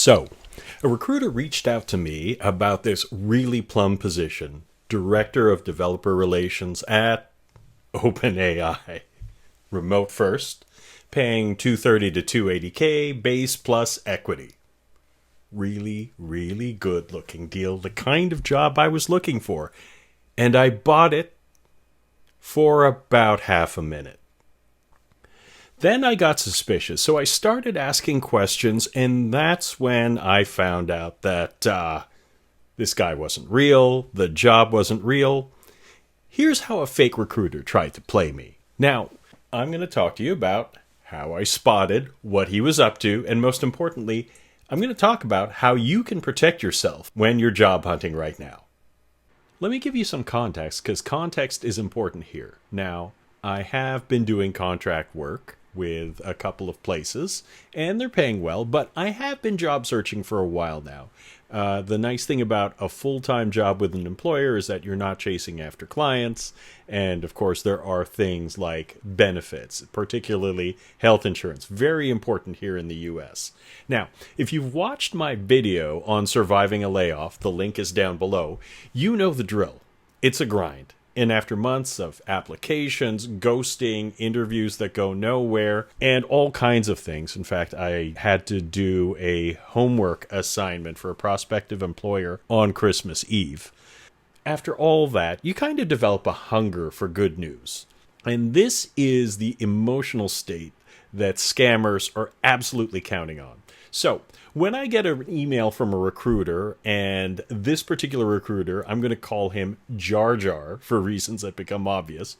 So, a recruiter reached out to me about this really plum position, Director of Developer Relations at OpenAI. Remote first, paying 230 to 280K, base plus equity. Really, really good looking deal, the kind of job I was looking for. And I bought it for about half a minute. Then I got suspicious, so I started asking questions, and that's when I found out that this guy wasn't real, the job wasn't real. Here's how a fake recruiter tried to play me. Now, I'm going to talk to you about how I spotted what he was up to, and most importantly, I'm going to talk about how you can protect yourself when you're job hunting right now. Let me give you some context, because context is important here. Now, I have been doing contract work with a couple of places, and they're paying well, but I have been job searching for a while now. The nice thing about a full-time job with an employer is that you're not chasing after clients, and of course there are things like benefits, particularly health insurance, very important here in the US. Now, if you've watched my video on surviving a layoff, the link is down below, you know the drill. It's a grind. And after months of applications, ghosting, interviews that go nowhere, and all kinds of things. In fact, I had to do a homework assignment for a prospective employer on Christmas Eve. After all that, you kind of develop a hunger for good news. And this is the emotional state that scammers are absolutely counting on. So, when I get an email from a recruiter, and this particular recruiter, I'm going to call him Jar Jar for reasons that become obvious,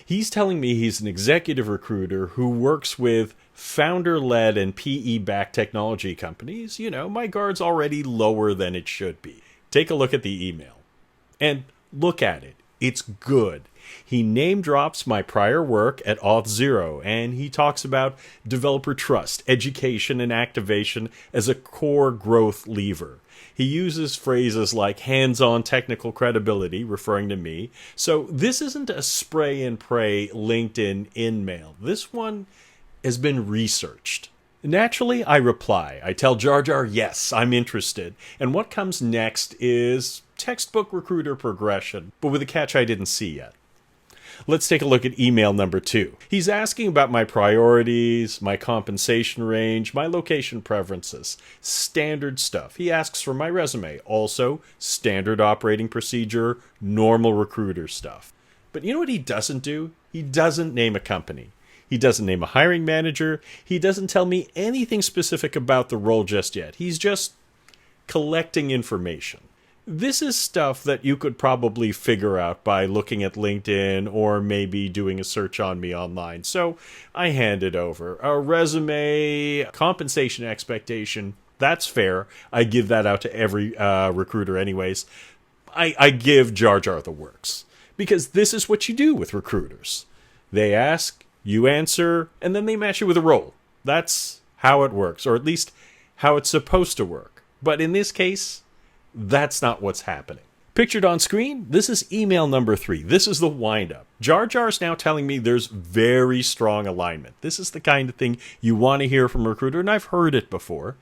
he's telling me he's an executive recruiter who works with founder-led and PE-backed technology companies. You know, my guard's already lower than it should be. Take a look at the email. And look at it. It's good. He name drops my prior work at Auth0, and he talks about developer trust, education, and activation as a core growth lever. He uses phrases like hands-on technical credibility, referring to me. So this isn't a spray and pray LinkedIn in-mail. This one has been researched. Naturally, I reply. I tell Jar Jar, yes, I'm interested. And what comes next is textbook recruiter progression, but with a catch I didn't see yet. Let's take a look at email number 2. He's asking about my priorities, my compensation range, my location preferences. Standard stuff. He asks for my resume. Also, standard operating procedure, normal recruiter stuff. But you know what he doesn't do? He doesn't name a company. He doesn't name a hiring manager. He doesn't tell me anything specific about the role just yet. He's just collecting information. This is stuff that you could probably figure out by looking at LinkedIn or maybe doing a search on me online. So I hand it over. A resume, compensation expectation, that's fair. I give that out to every recruiter anyways. I give Jar Jar the works. Because this is what you do with recruiters. They ask, you answer, and then they match you with a role. That's how it works, or at least how it's supposed to work. But in this case, that's not what's happening. Pictured on screen, this is email number 3. This is the wind-up. Jar Jar's now telling me there's very strong alignment. This is the kind of thing you want to hear from a recruiter, and I've heard it before.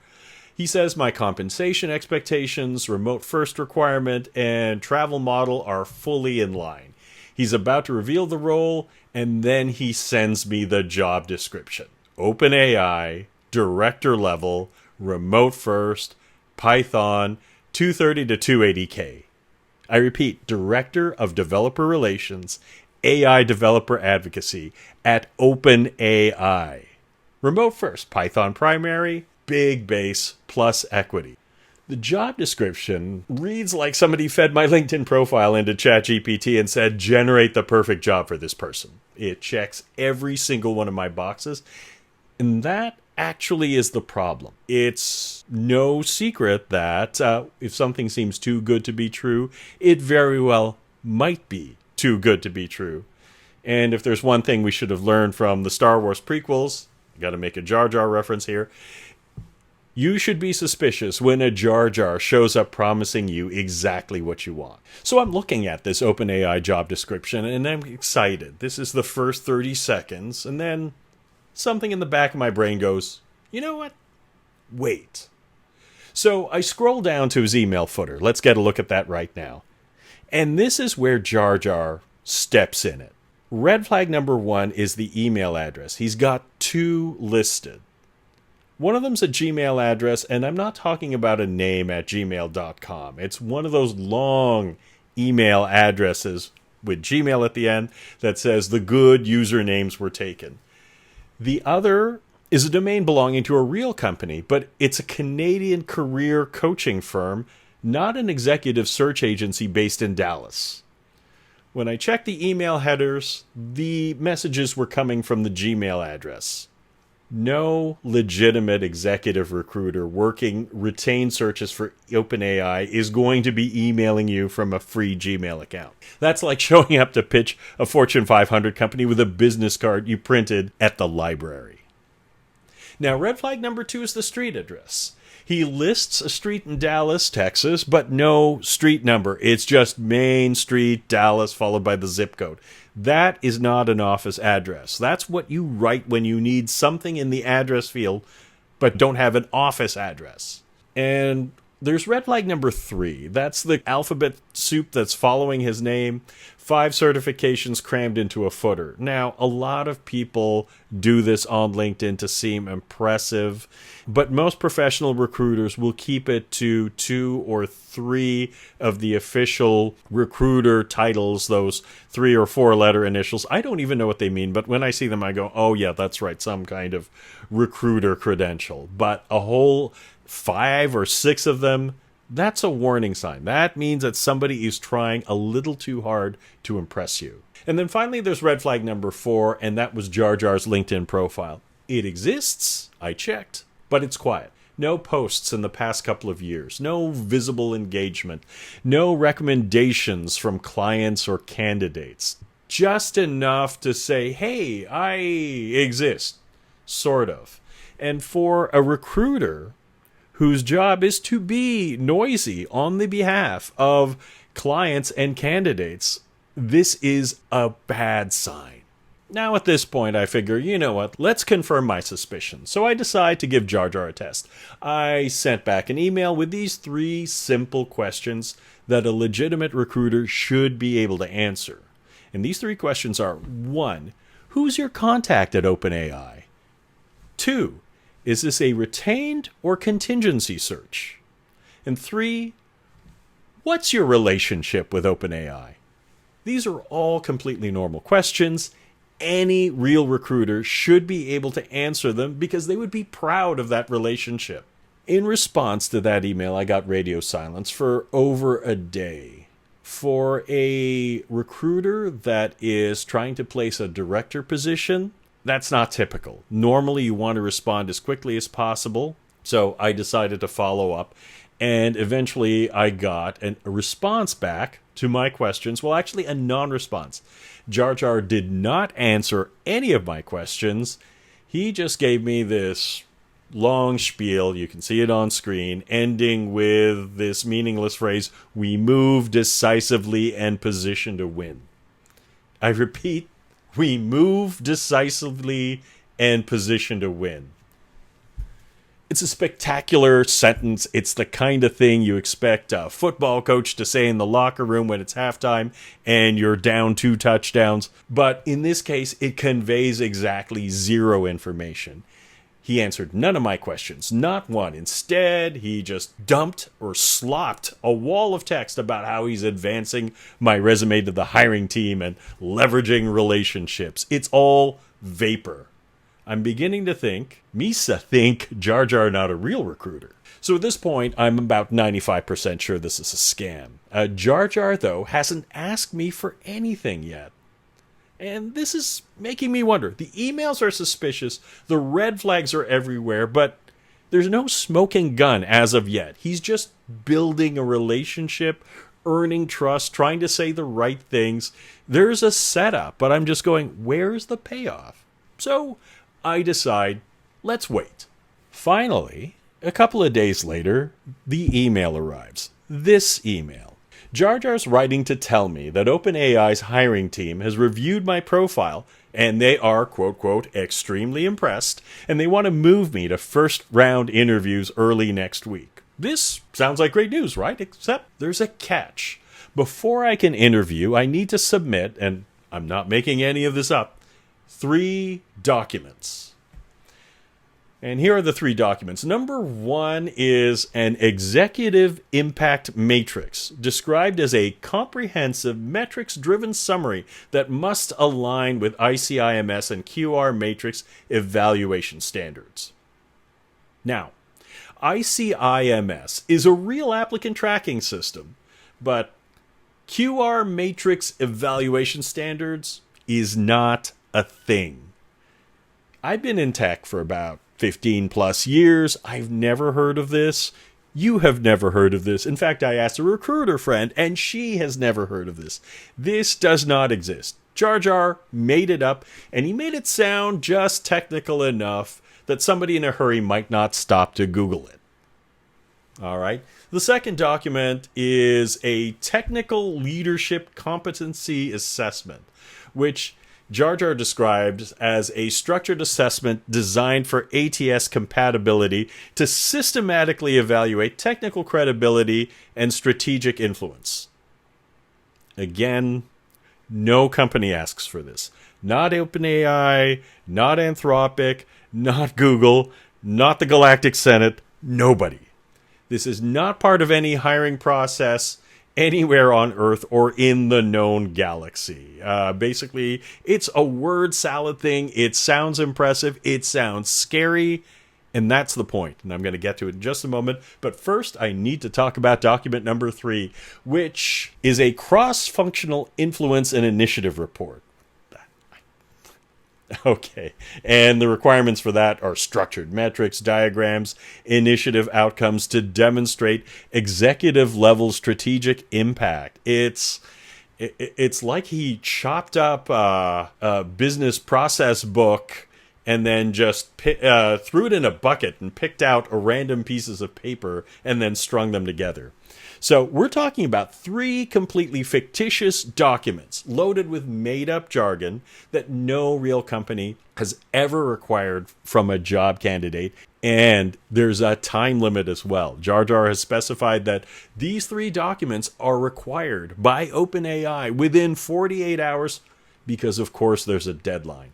He says my compensation expectations, remote first requirement, and travel model are fully in line. He's about to reveal the role, and then he sends me the job description. OpenAI, director level, remote first, Python, 230 to 280K. I repeat, Director of Developer Relations, AI Developer Advocacy at OpenAI. Remote first, Python primary, big base, plus equity. The job description reads like somebody fed my LinkedIn profile into ChatGPT and said, generate the perfect job for this person. It checks every single one of my boxes, and that actually is the problem. It's no secret that if something seems too good to be true, it very well might be too good to be true. And if there's one thing we should have learned from the Star Wars prequels, I got to make a Jar Jar reference here, you should be suspicious when a Jar Jar shows up promising you exactly what you want. So I'm looking at this OpenAI job description and I'm excited. This is the first 30 seconds, and then something in the back of my brain goes, you know what? Wait. So I scroll down to his email footer. Let's get a look at that right now. And this is where Jar Jar steps in it. Red flag number 1 is the email address. He's got 2 listed. One of them's a Gmail address, and I'm not talking about a name at gmail.com. It's one of those long email addresses with Gmail at the end that says the good usernames were taken. The other is a domain belonging to a real company, but it's a Canadian career coaching firm, not an executive search agency based in Dallas. When I checked the email headers, the messages were coming from the Gmail address. No legitimate executive recruiter working retained searches for OpenAI is going to be emailing you from a free Gmail account. That's like showing up to pitch a Fortune 500 company with a business card you printed at the library. Now, red flag number 2 is the street address. He lists a street in Dallas, Texas, but no street number. It's just Main Street, Dallas, followed by the zip code. That is not an office address. That's what you write when you need something in the address field, but don't have an office address. And there's red flag number 3. That's the alphabet soup that's following his name. 5 certifications crammed into a footer. Now, a lot of people do this on LinkedIn to seem impressive, but most professional recruiters will keep it to 2 or 3 of the official recruiter titles, those 3 or 4 letter initials. I don't even know what they mean, but when I see them, I go, oh yeah, that's right, some kind of recruiter credential. But a whole 5 or 6 of them, that's a warning sign. That means that somebody is trying a little too hard to impress you. And then finally, there's red flag number 4, and that was Jar Jar's LinkedIn profile. It exists, I checked, but it's quiet. No posts in the past couple of years. No visible engagement. No recommendations from clients or candidates. Just enough to say, hey, I exist, sort of. And for a recruiter whose job is to be noisy on the behalf of clients and candidates, this is a bad sign. Now at this point I figure, you know what, let's confirm my suspicions. So I decide to give Jar Jar a test. I sent back an email with these 3 simple questions that a legitimate recruiter should be able to answer. And these 3 questions are: 1, who's your contact at OpenAI? 2, is this a retained or contingency search? And 3, what's your relationship with OpenAI? These are all completely normal questions. Any real recruiter should be able to answer them because they would be proud of that relationship. In response to that email, I got radio silence for over a day. For a recruiter that is trying to place a director position, that's not typical. Normally, you want to respond as quickly as possible, so I decided to follow up, and eventually I got a response back to my questions. Well, actually, a non-response. Jar Jar did not answer any of my questions. He just gave me this long spiel, you can see it on screen, ending with this meaningless phrase, "We move decisively and position to win." I repeat, we move decisively and position to win. It's a spectacular sentence. It's the kind of thing you expect a football coach to say in the locker room when it's halftime and you're down 2 touchdowns. But in this case, it conveys exactly 0 information. He answered none of my questions, not one. Instead, he just dumped or slopped a wall of text about how he's advancing my resume to the hiring team and leveraging relationships. It's all vapor. I'm beginning to think Jar Jar not a real recruiter. So at this point, I'm about 95% sure this is a scam. Jar Jar, though, hasn't asked me for anything yet. And this is making me wonder. The emails are suspicious, the red flags are everywhere, but there's no smoking gun as of yet. He's just building a relationship, earning trust, trying to say the right things. There's a setup, but I'm just going, where's the payoff? So I decide, let's wait. Finally, a couple of days later, the email arrives. This email. Jar Jar's writing to tell me that OpenAI's hiring team has reviewed my profile and they are, quote, quote, extremely impressed, and they want to move me to first round interviews early next week. This sounds like great news, right? Except there's a catch. Before I can interview, I need to submit, and I'm not making any of this up, 3 documents. And here are the 3 documents. Number 1 is an executive impact matrix, described as a comprehensive metrics-driven summary that must align with ICIMS and QR matrix evaluation standards. Now, ICIMS is a real applicant tracking system, but QR matrix evaluation standards is not a thing. I've been in tech for about 15 plus years. I've never heard of this. You have never heard of this. In fact, I asked a recruiter friend, and she has never heard of this. This does not exist. Jar Jar made it up, and he made it sound just technical enough that somebody in a hurry might not stop to Google it. All right. The second document is a technical leadership competency assessment, which Jar Jar described as a structured assessment designed for ATS compatibility to systematically evaluate technical credibility and strategic influence. Again, no company asks for this. Not OpenAI, not Anthropic, not Google, not the Galactic Senate, nobody. This is not part of any hiring process anywhere on Earth or in the known galaxy. Basically, it's a word salad thing. It sounds impressive. It sounds scary. And that's the point. And I'm going to get to it in just a moment. But first, I need to talk about document number 3, which is a cross-functional influence and initiative report. Okay, and the requirements for that are structured metrics, diagrams, initiative outcomes to demonstrate executive-level strategic impact. It's like he chopped up a business process book and then just threw it in a bucket and picked out random pieces of paper and then strung them together. So we're talking about 3 completely fictitious documents loaded with made-up jargon that no real company has ever required from a job candidate. And there's a time limit as well. Jar Jar has specified that these 3 documents are required by OpenAI within 48 hours because, of course, there's a deadline.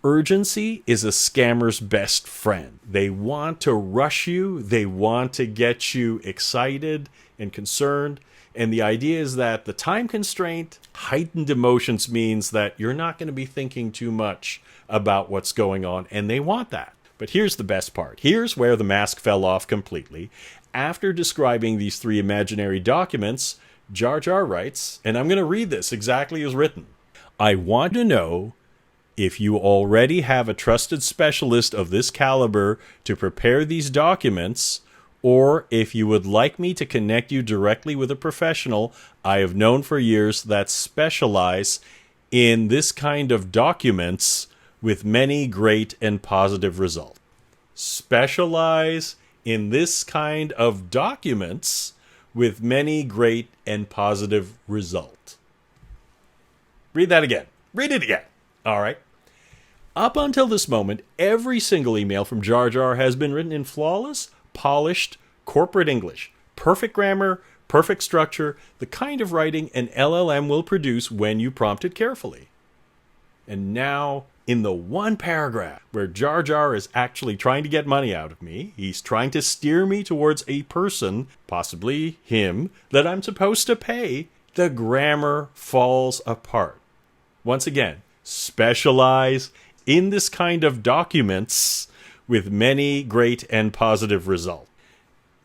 Urgency is a scammer's best friend. They want to rush you. They want to get you excited and concerned. And the idea is that the time constraint, heightened emotions means that you're not going to be thinking too much about what's going on. And they want that. But here's the best part. Here's where the mask fell off completely. After describing these 3 imaginary documents, Jar Jar writes, and I'm going to read this exactly as written. I want to know if you already have a trusted specialist of this caliber to prepare these documents, or if you would like me to connect you directly with a professional I have known for years that specialize in this kind of documents with many great and positive results. Specialize in this kind of documents with many great and positive results. Read that again. Read it again. All right. Up until this moment, every single email from Jar Jar has been written in flawless, polished, corporate English. Perfect grammar, perfect structure, the kind of writing an LLM will produce when you prompt it carefully. And now, in the one paragraph where Jar Jar is actually trying to get money out of me, he's trying to steer me towards a person, possibly him, that I'm supposed to pay, the grammar falls apart. Once again, specialize in this kind of documents with many great and positive results.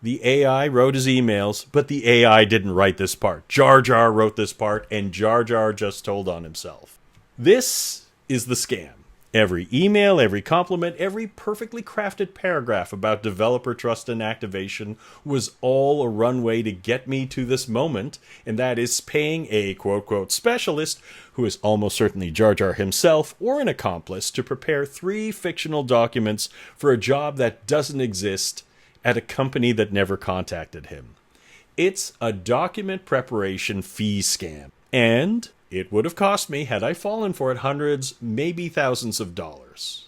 The AI wrote his emails, but the AI didn't write this part. Jar Jar wrote this part, and Jar Jar just told on himself. This is the scam. Every email, every compliment, every perfectly crafted paragraph about developer trust and activation was all a runway to get me to this moment, and that is paying a quote-quote specialist, who is almost certainly Jar Jar himself or an accomplice, to prepare 3 fictional documents for a job that doesn't exist at a company that never contacted him. It's a document preparation fee scam, and it would have cost me, had I fallen for it, hundreds, maybe thousands of dollars.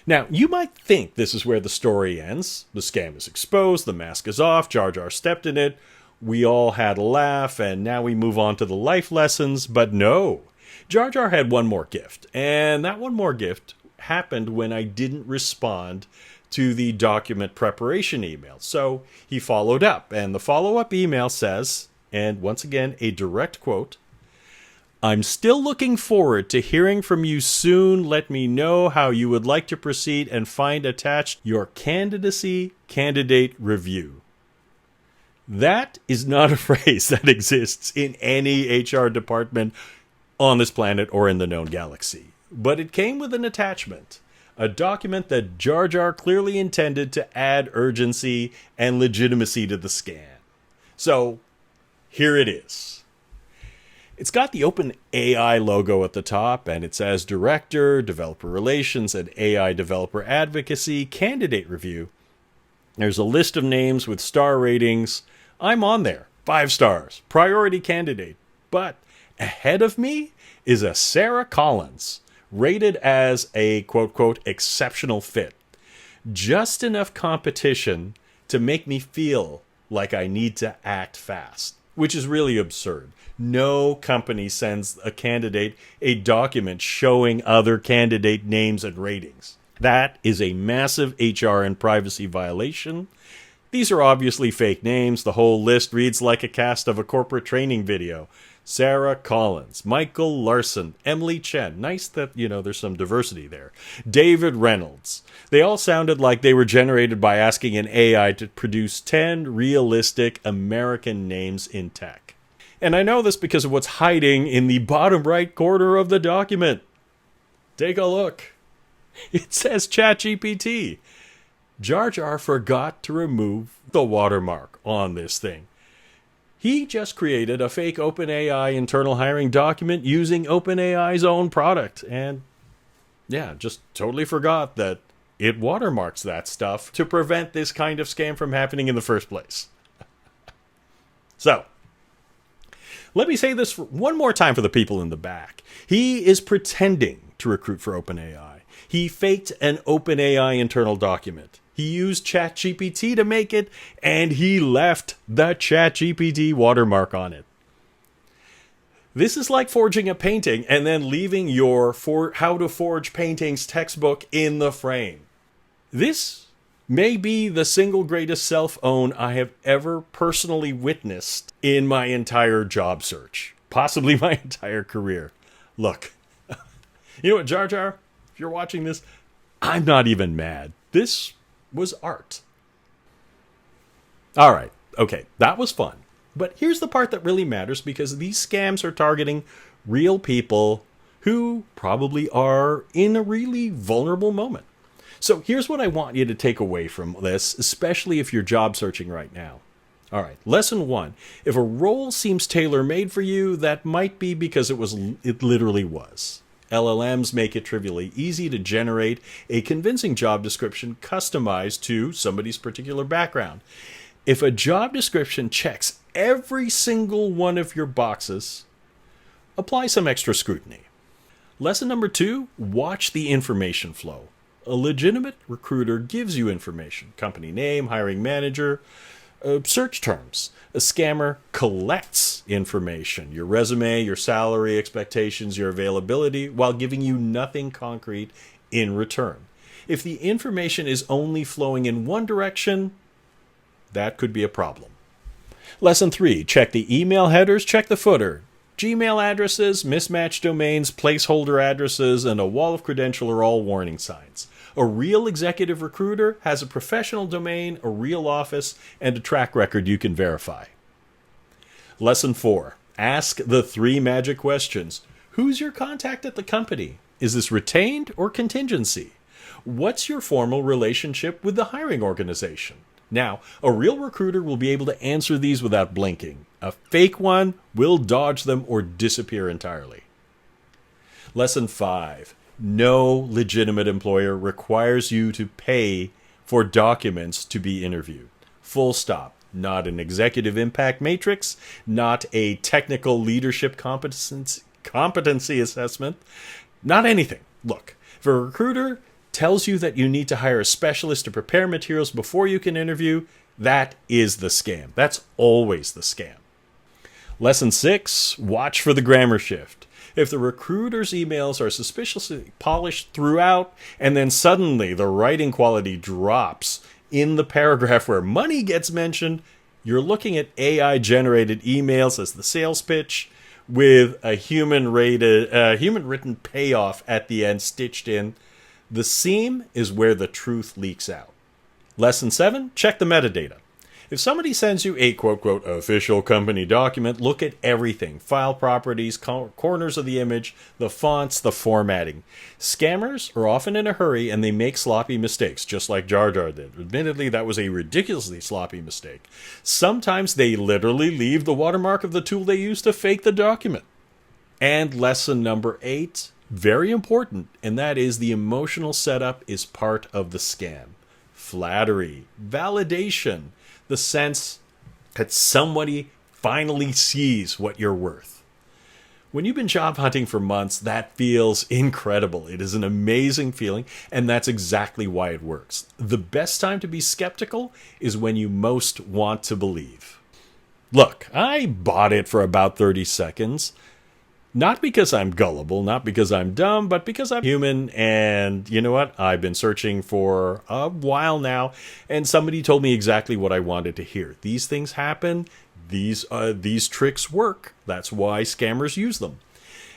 Now, you might think this is where the story ends. The scam is exposed, the mask is off, Jar Jar stepped in it, we all had a laugh, and now we move on to the life lessons. But no, Jar Jar had one more gift, and that one more gift happened when I didn't respond to the document preparation email. So he followed up, and the follow-up email says, and once again, a direct quote, "I'm still looking forward to hearing from you soon. Let me know how you would like to proceed and find attached your candidacy candidate review." That is not a phrase that exists in any HR department on this planet or in the known galaxy. But it came with an attachment, a document that Jar Jar clearly intended to add urgency and legitimacy to the scan. So, here it is. It's got the OpenAI logo at the top, and it says Director, Developer Relations, and AI Developer Advocacy Candidate Review. There's a list of names with star ratings. I'm on there. 5 stars. Priority candidate. But ahead of me is a Sarah Collins, rated as a quote-quote exceptional fit. Just enough competition to make me feel like I need to act fast, which is really absurd. No company sends a candidate a document showing other candidate names and ratings. That is a massive HR and privacy violation. These are obviously fake names. The whole list reads like a cast of a corporate training video. Sarah Collins, Michael Larson, Emily Chen. Nice that, there's some diversity there. David Reynolds. They all sounded like they were generated by asking an AI to produce 10 realistic American names in tech. And I know this because of what's hiding in the bottom right corner of the document. Take a look. It says ChatGPT. Jar Jar forgot to remove the watermark on this thing. He just created a fake OpenAI internal hiring document using OpenAI's own product. And just totally forgot that it watermarks that stuff to prevent this kind of scam from happening in the first place. So, let me say this one more time for the people in the back. He is pretending to recruit for OpenAI. He faked an OpenAI internal document. He used ChatGPT to make it, and he left the ChatGPT watermark on it. This is like forging a painting and then leaving your How to Forge Paintings textbook in the frame. This may be the single greatest self-own I have ever personally witnessed in my entire job search. Possibly my entire career. Look, you know what, Jar Jar? If you're watching this, I'm not even mad. This was art. All right, okay, that was fun. But here's the part that really matters, because these scams are targeting real people who probably are in a really vulnerable moment. So here's what I want you to take away from this, especially if you're job searching right now. All right, lesson 1. If a role seems tailor-made for you, that might be because it literally was. LLMs make it trivially easy to generate a convincing job description customized to somebody's particular background. If a job description checks every single one of your boxes, apply some extra scrutiny. Lesson number 2, watch the information flow. A legitimate recruiter gives you information: company name, hiring manager, search terms. A scammer collects information: your resume, your salary expectations, your availability, while giving you nothing concrete in return. If the information is only flowing in one direction, that could be a problem. Lesson 3, check the email headers, check the footer. Gmail addresses, mismatched domains, placeholder addresses, and a wall of credential are all warning signs. A real executive recruiter has a professional domain, a real office, and a track record you can verify. Lesson 4, ask the 3 magic questions. Who's your contact at the company? Is this retained or contingency? What's your formal relationship with the hiring organization? Now, a real recruiter will be able to answer these without blinking. A fake one will dodge them or disappear entirely. Lesson 5. No legitimate employer requires you to pay for documents to be interviewed. Full stop. Not an executive impact matrix, not a technical leadership competency assessment, not anything. Look, if a recruiter tells you that you need to hire a specialist to prepare materials before you can interview, that is the scam. That's always the scam. Lesson 6, watch for the grammar shift. If the recruiter's emails are suspiciously polished throughout, and then suddenly the writing quality drops in the paragraph where money gets mentioned, you're looking at AI-generated emails as the sales pitch with a human-written payoff at the end stitched in. The seam is where the truth leaks out. Lesson 7, check the metadata. If somebody sends you a quote-quote official company document, look at everything. File properties, corners of the image, the fonts, the formatting. Scammers are often in a hurry and they make sloppy mistakes, just like Jar Jar did. Admittedly, that was a ridiculously sloppy mistake. Sometimes they literally leave the watermark of the tool they use to fake the document. And lesson number 8, very important, and that is the emotional setup is part of the scam. Flattery, validation, the sense that somebody finally sees what you're worth. When you've been job hunting for months, that feels incredible. It is an amazing feeling, and that's exactly why it works. The best time to be skeptical is when you most want to believe. Look, I bought it for about 30 seconds. Not because I'm gullible, not because I'm dumb, but because I'm human, and you know what? I've been searching for a while now, and somebody told me exactly what I wanted to hear. These things happen, these tricks work. That's why scammers use them.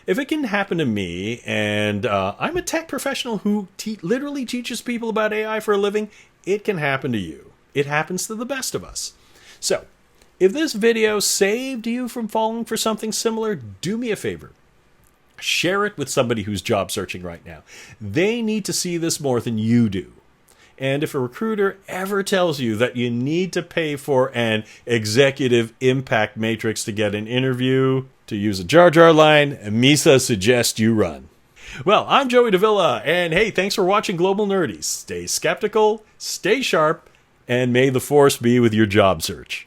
If it can happen to me, and I'm a tech professional who literally teaches people about AI for a living, it can happen to you. It happens to the best of us. So, if this video saved you from falling for something similar, do me a favor. Share it with somebody who's job searching right now. They need to see this more than you do. And if a recruiter ever tells you that you need to pay for an executive impact matrix to get an interview, to use a Jar Jar line, Misa suggests you run. Well, I'm Joey deVilla, and hey, thanks for watching Global Nerdies. Stay skeptical, stay sharp, and may the force be with your job search.